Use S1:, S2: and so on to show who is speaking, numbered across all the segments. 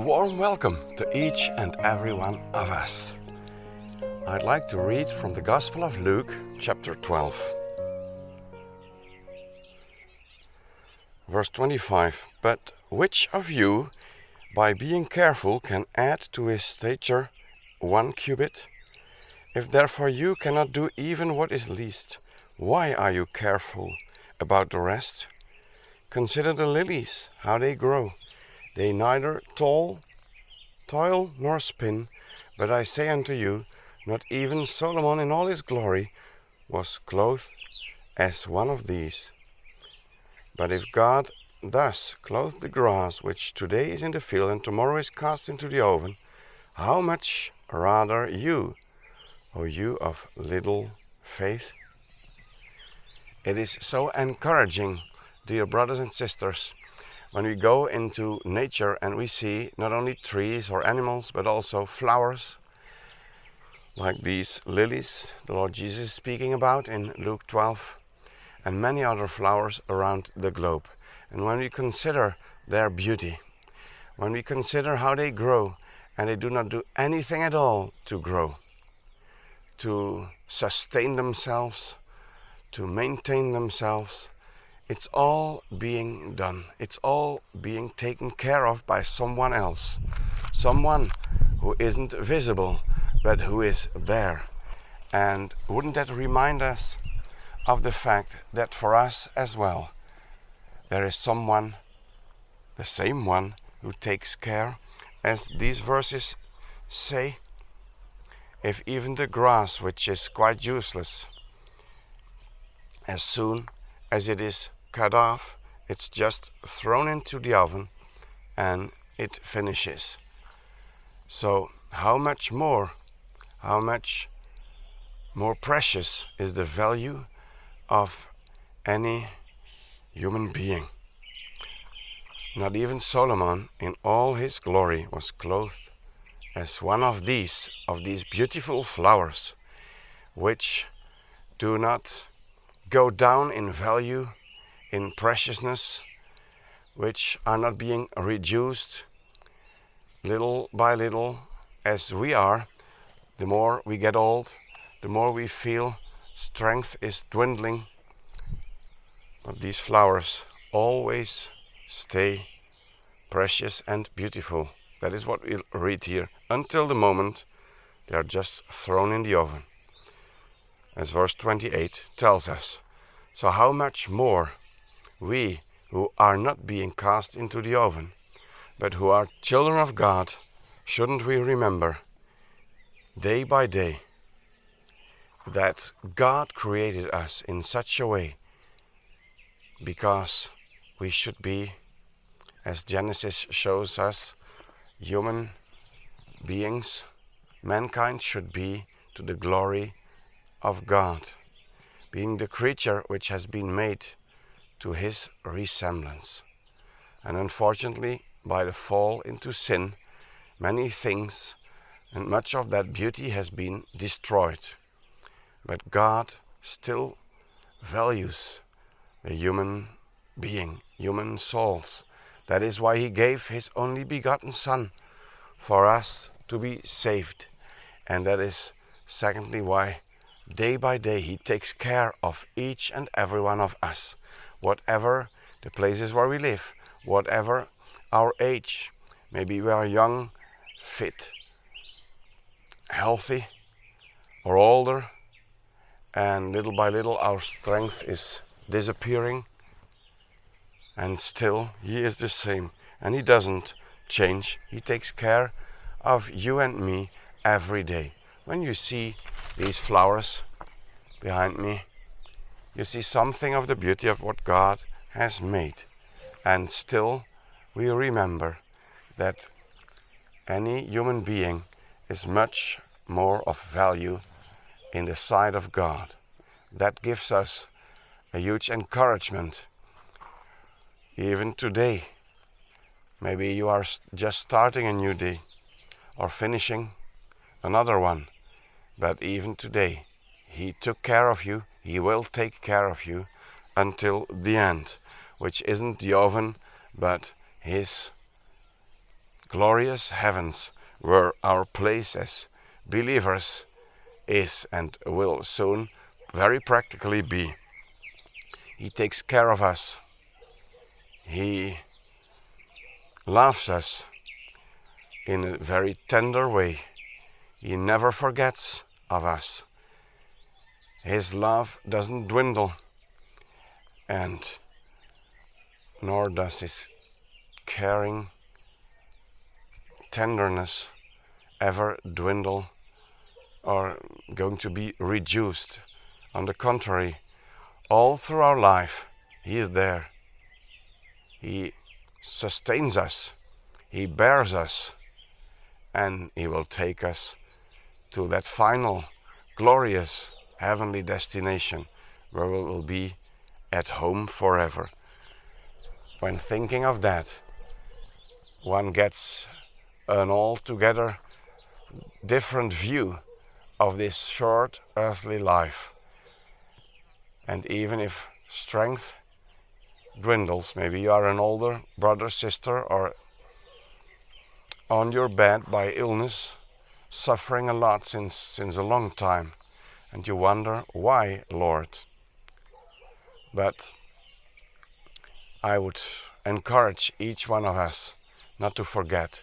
S1: warm welcome to each and every one of us. I'd like to read from the Gospel of Luke, chapter 12. Verse 25. But which of you, by being careful, can add to his stature 1 cubit? If therefore you cannot do even what is least, why are you careful about the rest? Consider the lilies, how they grow. They neither toil nor spin, but I say unto you, not even Solomon in all his glory was clothed as one of these. But if God thus clothed the grass, which today is in the field and tomorrow is cast into the oven, how much rather you, O you of little faith? It is so encouraging, dear brothers and sisters, when we go into nature and we see not only trees or animals, but also flowers, like these lilies the Lord Jesus is speaking about in Luke 12, and many other flowers around the globe. And when we consider their beauty, when we consider how they grow, and they do not do anything at all to grow, to sustain themselves, to maintain themselves, it's all being done. It's all being taken care of by someone else. Someone who isn't visible, but who is there. And wouldn't that remind us of the fact that for us as well, there is someone, the same one, who takes care, as these verses say, if even the grass, which is quite useless, as soon as it is cut off, it's just thrown into the oven and it finishes. So how much more precious is the value of any human being? Not even Solomon in all his glory was clothed as one of these beautiful flowers, which do not go down in value, in preciousness, which are not being reduced little by little as we are. The more we get old, the more we feel strength is dwindling. But these flowers always stay precious and beautiful. That is what we read here, until the moment they are just thrown in the oven, as verse 28 tells us. So how much more we who are not being cast into the oven, but who are children of God, shouldn't we remember day by day that God created us in such a way because we should be, as Genesis shows us, human beings. Mankind should be to the glory of God, being the creature which has been made to his resemblance. And unfortunately, by the fall into sin, many things and much of that beauty has been destroyed. But God still values the human being, human souls. That is why he gave his only begotten Son for us to be saved. And that is secondly why day by day he takes care of each and every one of us. Whatever the places where we live, whatever our age, maybe we are young, fit, healthy, or older, and little by little our strength is disappearing, and still he is the same, and he doesn't change. He takes care of you and me every day. When you see these flowers behind me, you see something of the beauty of what God has made. And still we remember that any human being is much more of value in the sight of God. That gives us a huge encouragement. Even today, maybe you are just starting a new day or finishing another one. But even today, he took care of you. He will take care of you until the end, which isn't the oven, but his glorious heavens where our place as believers is and will soon very practically be. He takes care of us. He loves us in a very tender way. He never forgets of us. His love doesn't dwindle, and nor does his caring tenderness ever dwindle or going to be reduced. On the contrary, all through our life, he is there. He sustains us, he bears us, and he will take us to that final, glorious, heavenly destination where we will be at home forever. When thinking of that, one gets an altogether different view of this short earthly life. And even if strength dwindles, maybe you are an older brother, sister, or on your bed by illness, suffering a lot since a long time, and you wonder, why, Lord? But I would encourage each one of us not to forget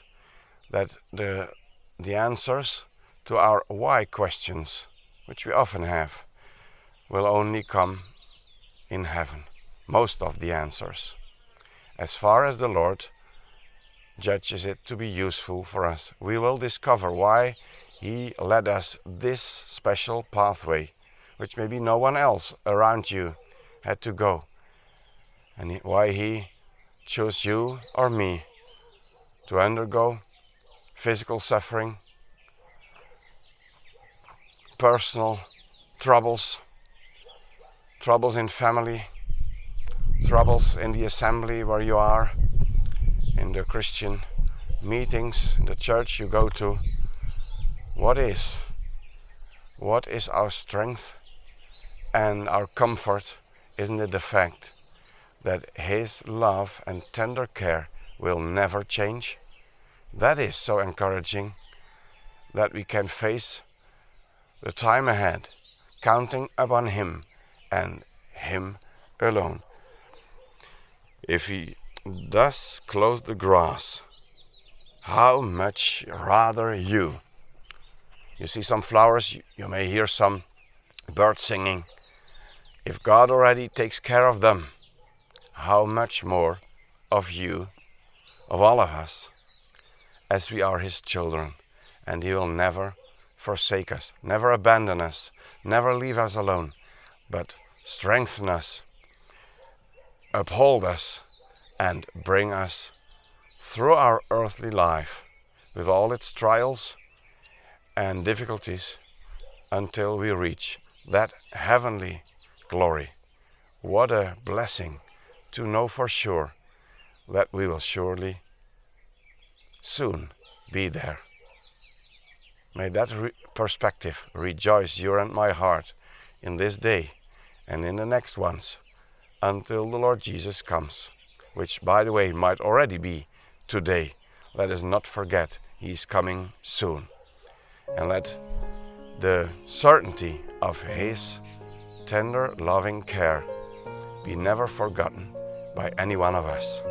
S1: that the answers to our why questions, which we often have, will only come in heaven. Most of the answers, as far as the Lord judges it to be useful for us. We will discover why he led us this special pathway, which maybe no one else around you had to go, and why he chose you or me to undergo physical suffering, personal troubles in family, troubles in the assembly where you are, in the Christian meetings, in the church you go to. What is our strength and our comfort? Isn't it the fact that his love and tender care will never change? That is so encouraging, that we can face the time ahead, counting upon him and him alone. If he does close the grass, how much rather you? You see some flowers, you may hear some birds singing. If God already takes care of them, how much more of you, of all of us, as we are his children, and he will never forsake us, never abandon us, never leave us alone, but strengthen us, uphold us, and bring us through our earthly life with all its trials and difficulties until we reach that heavenly glory. What a blessing to know for sure that we will surely soon be there. May that perspective rejoice your and my heart in this day and in the next ones until the Lord Jesus comes, which, by the way, might already be today. Let us not forget he is coming soon. And let the certainty of his tender, loving care be never forgotten by any one of us.